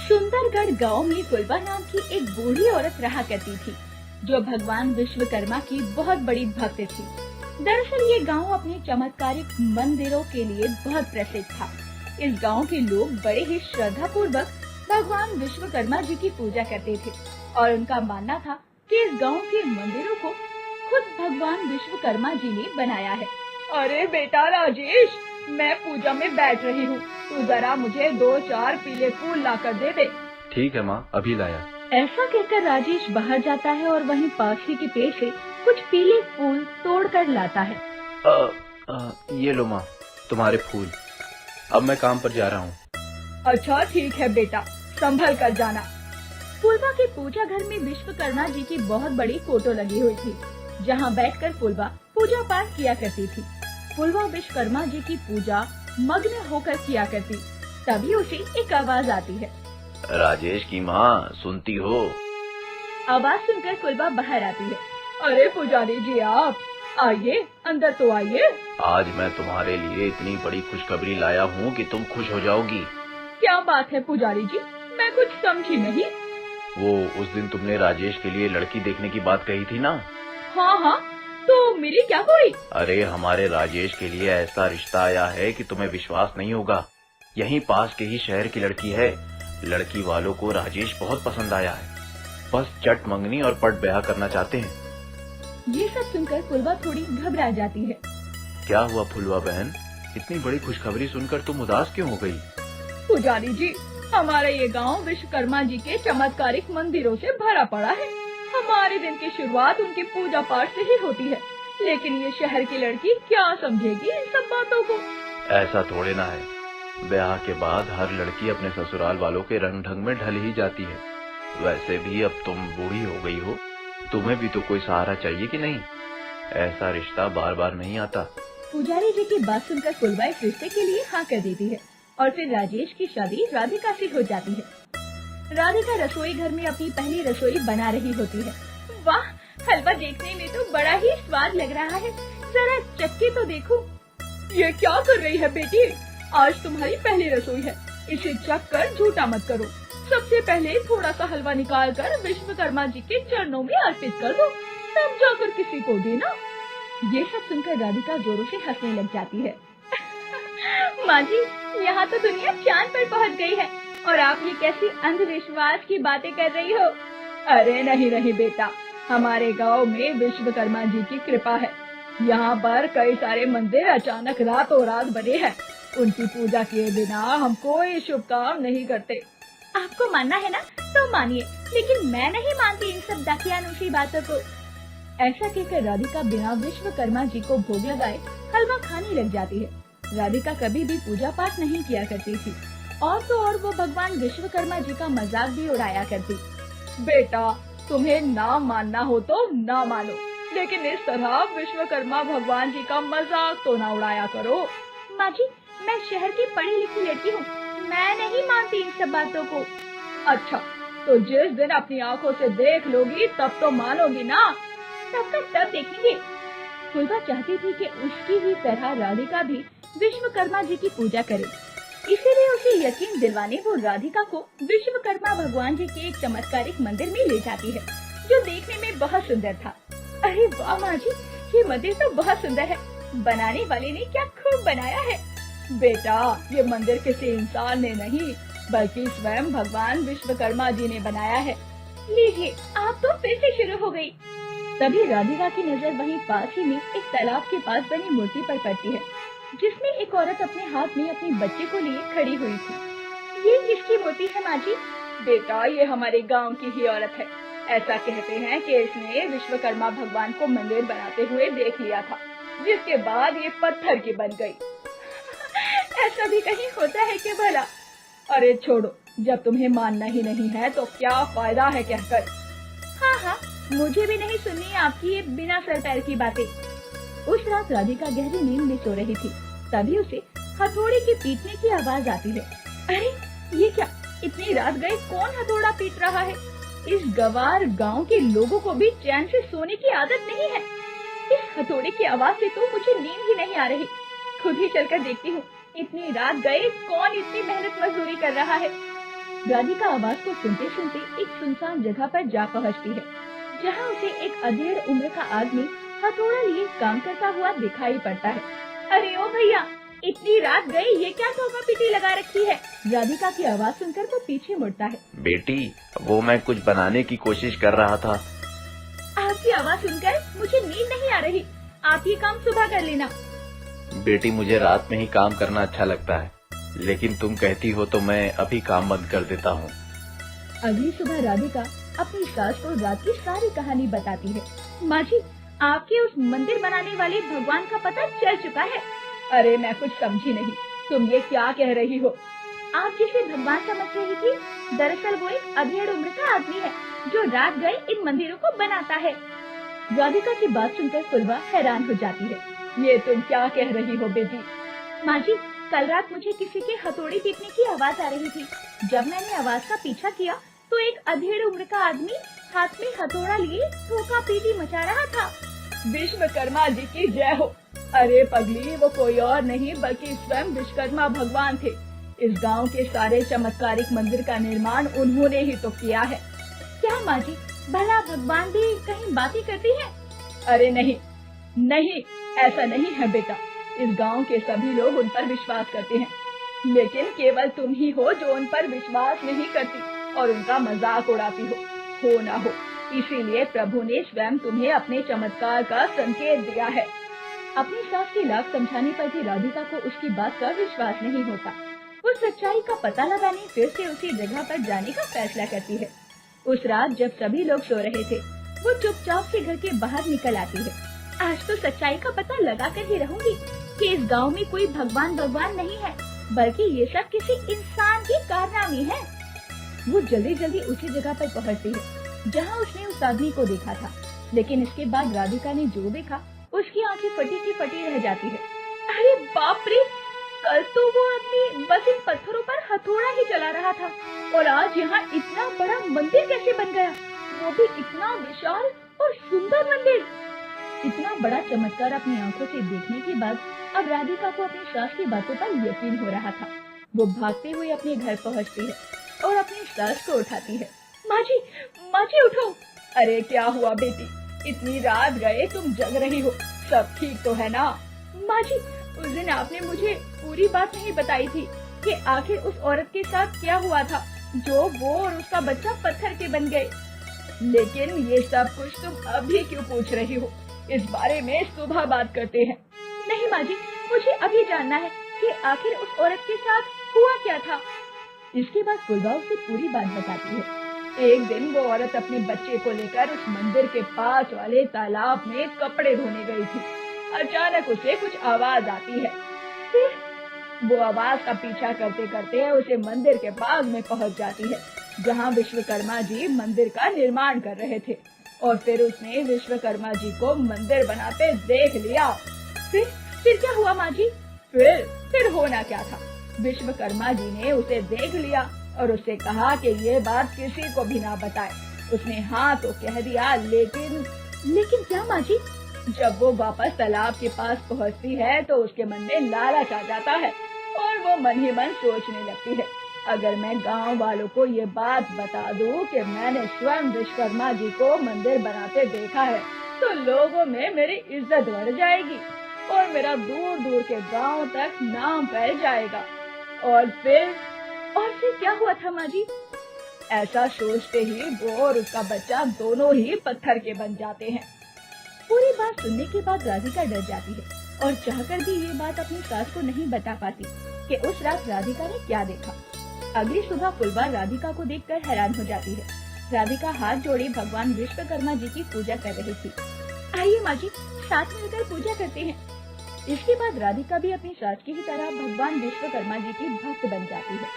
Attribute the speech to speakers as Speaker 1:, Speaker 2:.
Speaker 1: सुंदरगढ़ गांव में फुलवा नाम की एक बूढ़ी औरत रहा करती थी, जो भगवान विश्वकर्मा की बहुत बड़ी भक्त थी। दरअसल ये गांव अपने चमत्कारिक मंदिरों के लिए बहुत प्रसिद्ध था। इस गांव के लोग बड़े ही श्रद्धा पूर्वक भगवान विश्वकर्मा जी की पूजा करते थे और उनका मानना था कि इस गांव के मंदिरों को खुद भगवान विश्वकर्मा जी ने बनाया है। अरे बेटा राजेश, मैं पूजा में बैठ रही हूँ, तू जरा मुझे 2-4 पीले फूल ला कर दे दे।
Speaker 2: ठीक है माँ, अभी लाया।
Speaker 1: ऐसा कहकर राजेश बाहर जाता है और वहीं पास ही के पेड़ से कुछ पीले फूल तोड़ कर लाता है।
Speaker 2: ये लो माँ, तुम्हारे फूल। अब मैं काम पर जा रहा हूँ।
Speaker 1: अच्छा ठीक है बेटा, संभल कर जाना। फुलवा के पूजा घर में विश्वकर्मा जी की बहुत बड़ी फोटो लगी हुई थी, जहाँ बैठकर फुलवा पूजा पाठ किया करती थी। फुलवा विश्वकर्मा जी की पूजा मग्न होकर किया करती, तभी उसे एक आवाज आती है।
Speaker 2: राजेश की माँ, सुनती हो?
Speaker 1: आवाज सुनकर फुलवा बाहर आती है। अरे पुजारी जी, आप आइए, अंदर तो आइए।
Speaker 2: आज मैं तुम्हारे लिए इतनी बड़ी खुशखबरी लाया हूँ कि तुम खुश हो जाओगी।
Speaker 1: क्या बात है पुजारी जी, मैं कुछ समझी नहीं।
Speaker 2: वो उस दिन तुमने राजेश के लिए लड़की देखने की बात कही थी ना?
Speaker 1: हाँ हाँ, तो मेरी क्या हुई?
Speaker 2: अरे हमारे राजेश के लिए ऐसा रिश्ता आया है कि तुम्हें विश्वास नहीं होगा। यहीं पास के ही शहर की लड़की है। लड़की वालों को राजेश बहुत पसंद आया है, बस चट मंगनी और पट ब्याह करना चाहते हैं।
Speaker 1: ये सब सुनकर फुलवा थोड़ी घबरा जाती है।
Speaker 2: क्या हुआ फुलवा बहन, इतनी बड़ी खुशखबरी सुनकर तुम उदास क्यों हो गई?
Speaker 1: पुजारी जी, हमारा ये गांव विश्वकर्मा जी के चमत्कारिक मंदिरों से भरा पड़ा है। हमारे दिन की शुरुआत उनकी पूजा पाठ से ही होती है, लेकिन ये शहर की लड़की क्या समझेगी इन सब बातों को?
Speaker 2: ऐसा थोड़े ना है, ब्याह के बाद हर लड़की अपने ससुराल वालों के रंग ढंग में ढल ही जाती है। वैसे भी अब तुम बूढ़ी हो गई हो, तुम्हें भी तो कोई सहारा चाहिए कि नहीं? ऐसा रिश्ता बार बार नहीं आता।
Speaker 1: पुजारी जी की बात सुनकर फुलवा इस रिश्ते के लिए हाँ कर देती है और फिर राजेश की शादी राधिका से हो जाती है। राधिका रसोई घर में अपनी पहली रसोई बना रही होती है। वाह, हलवा देखने में तो बड़ा ही स्वाद लग रहा है, जरा चक्के तो देखो। ये क्या कर रही है बेटी? आज तुम्हारी पहली रसोई है, इसे चख कर झूठा मत करो। सबसे पहले थोड़ा सा हलवा निकाल कर विश्वकर्मा जी के चरणों में अर्पित कर दो, तब जाकर किसी को देना। ये सब सुनकर राधिका जोरों से हंसने लग जाती है। माँ जी, यहाँ तो दुनिया चांद पर पहुँच गई है और आप ये कैसी अंधविश्वास की बातें कर रही हो? अरे नहीं नहीं बेटा, हमारे गांव में विश्वकर्मा जी की कृपा है। यहाँ पर कई सारे मंदिर अचानक रातों रात बने हैं। उनकी पूजा किए बिना हम कोई शुभ काम नहीं करते। आपको मानना है ना तो मानिए, लेकिन मैं नहीं मानती इन सब दाकियानूशी बातों को। ऐसा कहकर राधिका बिना विश्वकर्मा जी को भोग लगाए हलवा खाने लग जाती है। राधिका कभी भी पूजा पाठ नहीं किया करती थी और तो और वो भगवान विश्वकर्मा जी का मजाक भी उड़ाया करती। बेटा, तुम्हें ना मानना हो तो ना मानो, लेकिन इस तरह विश्वकर्मा भगवान जी का मजाक तो ना उड़ाया करो। माँ जी, मैं शहर की पढ़ी लिखी लड़की हूँ, मैं नहीं मानती इन सब बातों को। अच्छा, तो जिस दिन अपनी आँखों से देख लोगी तब तो मानोगी ना? तब तक तब देखेंगे। फुलवा चाहती थी कि उसकी ही तरह राधिका भी विश्वकर्मा जी की पूजा करे, इसीलिए उसे यकीन दिलवाने वो राधिका को विश्वकर्मा भगवान जी के एक चमत्कारिक मंदिर में ले जाती है, जो देखने में बहुत सुंदर था। अरे वाह माँ जी, ये मंदिर तो बहुत सुंदर है, बनाने वाले ने क्या खूब बनाया है। बेटा, ये मंदिर किसी इंसान ने नहीं बल्कि स्वयं भगवान विश्वकर्मा जी ने बनाया है। लीजिए, आप तो फिर से शुरू हो गई। तभी राधिका की नजर वहीं पास ही में एक तालाब के पास बनी मूर्ति पर पड़ती है, जिसमें एक औरत अपने हाथ में अपने बच्चे को लिए खड़ी हुई थी। ये किसकी मूर्ति है माँ जी? बेटा, ये हमारे गांव की ही औरत है। ऐसा कहते हैं कि इसने विश्वकर्मा भगवान को मंदिर बनाते हुए देख लिया था, जिसके बाद ये पत्थर की बन गई। ऐसा भी कहीं होता है कि भला? अरे छोड़ो, जब तुम्हें मानना ही नहीं है तो क्या फायदा है कहकर। हाँ हाँ, मुझे भी नहीं सुननी आपकी ये बिना सर पैर की बातें। उस रात राधिका गहरी नींद में सो रही थी, तभी उसे हथौड़े के पीटने की आवाज आती है। अरे ये क्या, इतनी रात गए कौन हथौड़ा पीट रहा है? इस गवार गांव के लोगों को भी चैन से सोने की आदत नहीं है। इस हथौड़े की आवाज से तो मुझे नींद ही नहीं आ रही। खुद ही चलकर देखती हूँ, इतनी रात गए कौन इतनी मेहनत मजदूरी कर रहा है। राधिका आवाज को सुनते सुनते एक सुनसान जगह पर जा पहुंचती है, जहां उसे एक अधेड़ उम्र का आदमी हथौड़ा लिए काम करता हुआ दिखाई पड़ता है। अरे ओ भैया, इतनी रात गई, ये क्या ठोका पीटी लगा रखी है? राधिका की आवाज सुनकर वो पीछे मुड़ता है।
Speaker 2: बेटी, वो मैं कुछ बनाने की कोशिश कर रहा था।
Speaker 1: आपकी आवाज सुनकर मुझे नींद नहीं आ रही, आप ये काम सुबह कर लेना।
Speaker 2: बेटी, मुझे रात में ही काम करना अच्छा लगता है, लेकिन तुम कहती हो तो मैं अभी काम बंद कर देता हूँ।
Speaker 1: अगली सुबह राधिका अपनी सास को रात की सारी कहानी बताती है। माँ जी, आपके उस मंदिर बनाने वाले भगवान का पता चल चुका है। अरे मैं कुछ समझी नहीं, तुम ये क्या कह रही हो? आप जिसे भगवान समझ रही थी, दरअसल वो एक अधेड़ उम्र का आदमी है जो रात गए इन मंदिरों को बनाता है। राधिका की बात सुनकर फुलवा हैरान हो जाती है। ये तुम क्या कह रही हो बेटी? माँ जी, कल रात मुझे किसी के हथौड़ी पीटने की आवाज आ रही थी। जब मैंने आवाज का पीछा किया तो एक अधेड़ उम्र का आदमी हाथ में हथौड़ा लिए ठोका पीटी मचा रहा था। विश्वकर्मा जी की जय हो। अरे पगली, वो कोई और नहीं बल्कि स्वयं विश्वकर्मा भगवान थे। इस गांव के सारे चमत्कारिक मंदिर का निर्माण उन्होंने ही तो किया है। क्या माँ जी, भला भगवान भी कहीं बातें करती हैं? अरे नहीं नहीं, ऐसा नहीं है बेटा। इस गांव के सभी लोग उन पर विश्वास करते हैं, लेकिन केवल तुम ही हो जो उन पर विश्वास नहीं करती और उनका मजाक उड़ाती हो ना हो। इसीलिए प्रभु ने स्वयं तुम्हें अपने चमत्कार का संकेत दिया है। अपनी सास की लाख समझाने पर भी राधिका को उसकी बात का विश्वास नहीं होता। वो सच्चाई का पता लगाने फिर से उसी जगह पर जाने का फैसला करती है। उस रात जब सभी लोग सो रहे थे, वो चुपचाप से घर के बाहर निकल आती है। आज तो सच्चाई का पता लगा कर ही रहूंगी कि इस गांव में कोई भगवान नहीं है, बल्कि ये सब किसी इंसान की कारनामी है। वो जल्दी जल्दी उसी जगह पर पहुंचती है जहां उसने उस आदमी को देखा था, लेकिन इसके बाद राधिका ने जो देखा उसकी आंखें फटी की फटी रह जाती है। अरे बाप रे, कल तो वो आदमी बस इन पत्थरों पर हथौड़ा ही चला रहा था और आज यहाँ इतना बड़ा मंदिर कैसे बन गया, वो भी इतना विशाल और सुंदर मंदिर। इतना बड़ा चमत्कार अपनी आंखों से देखने के बाद अब राधिका को अपनी सास की बातों पर यकीन हो रहा था। वो भागते हुए अपने घर पहुंचती है और अपनी सास को उठाती है। माँ जी उठो। अरे क्या हुआ बेटी, इतनी रात गए तुम जग रही हो, सब ठीक तो है ना? माँ जी, उस दिन आपने मुझे पूरी बात नहीं बताई थी कि आखिर उस औरत के साथ क्या हुआ था जो वो और उसका बच्चा पत्थर के बन गए। लेकिन ये सब कुछ तुम अभी क्यों पूछ रही हो? इस बारे में सुबह बात करते हैं। नहीं माँ जी, मुझे अभी जानना है कि आखिर उस औरत के साथ हुआ क्या था। इसके बाद फुलवा उसे पूरी बात बताती है। एक दिन वो औरत अपने बच्चे को लेकर उस मंदिर के पास वाले तालाब में कपड़े धोने गई थी। अचानक उसे कुछ आवाज आती है। फिर वो आवाज का पीछा करते करते उसे मंदिर के पास में पहुंच जाती है, जहां विश्वकर्मा जी मंदिर का निर्माण कर रहे थे। और फिर उसने विश्वकर्मा जी को मंदिर बनाते देख लिया। फिर क्या हुआ माँ जी? फिर होना क्या था, विश्वकर्मा जी ने उसे देख लिया और उससे कहा कि ये बात किसी को भी ना बताए। उसने हाँ तो कह दिया, लेकिन क्या माँ जी? जब वो वापस तालाब के पास पहुँचती है तो उसके मन में लालच आ जाता है और वो मन ही मन सोचने लगती है, अगर मैं गांव वालों को ये बात बता दूं कि मैंने स्वयं विश्वकर्मा जी को मंदिर बनाते देखा है तो लोगों में मेरी इज्जत बढ़ जाएगी और मेरा दूर दूर के गांव तक नाम फैल जाएगा। और फिर क्या हुआ था माँ जी? ऐसा सोचते ही वो और उसका बच्चा दोनों ही पत्थर के बन जाते हैं। पूरी बात सुनने के बाद राधिका डर जाती है और चाहकर भी ये बात अपनी सास को नहीं बता पाती कि उस रात राधिका ने क्या देखा। अगली सुबह फुलवा राधिका को देखकर हैरान हो जाती है। राधिका हाथ जोड़े भगवान विश्वकर्मा जी की पूजा कर रही थी। आइए माँ जी, साथ मिलकर पूजा करते हैं। इसके बाद राधिका भी अपनी सास की ही तरह भगवान विश्वकर्मा जी की भक्त बन जाती है।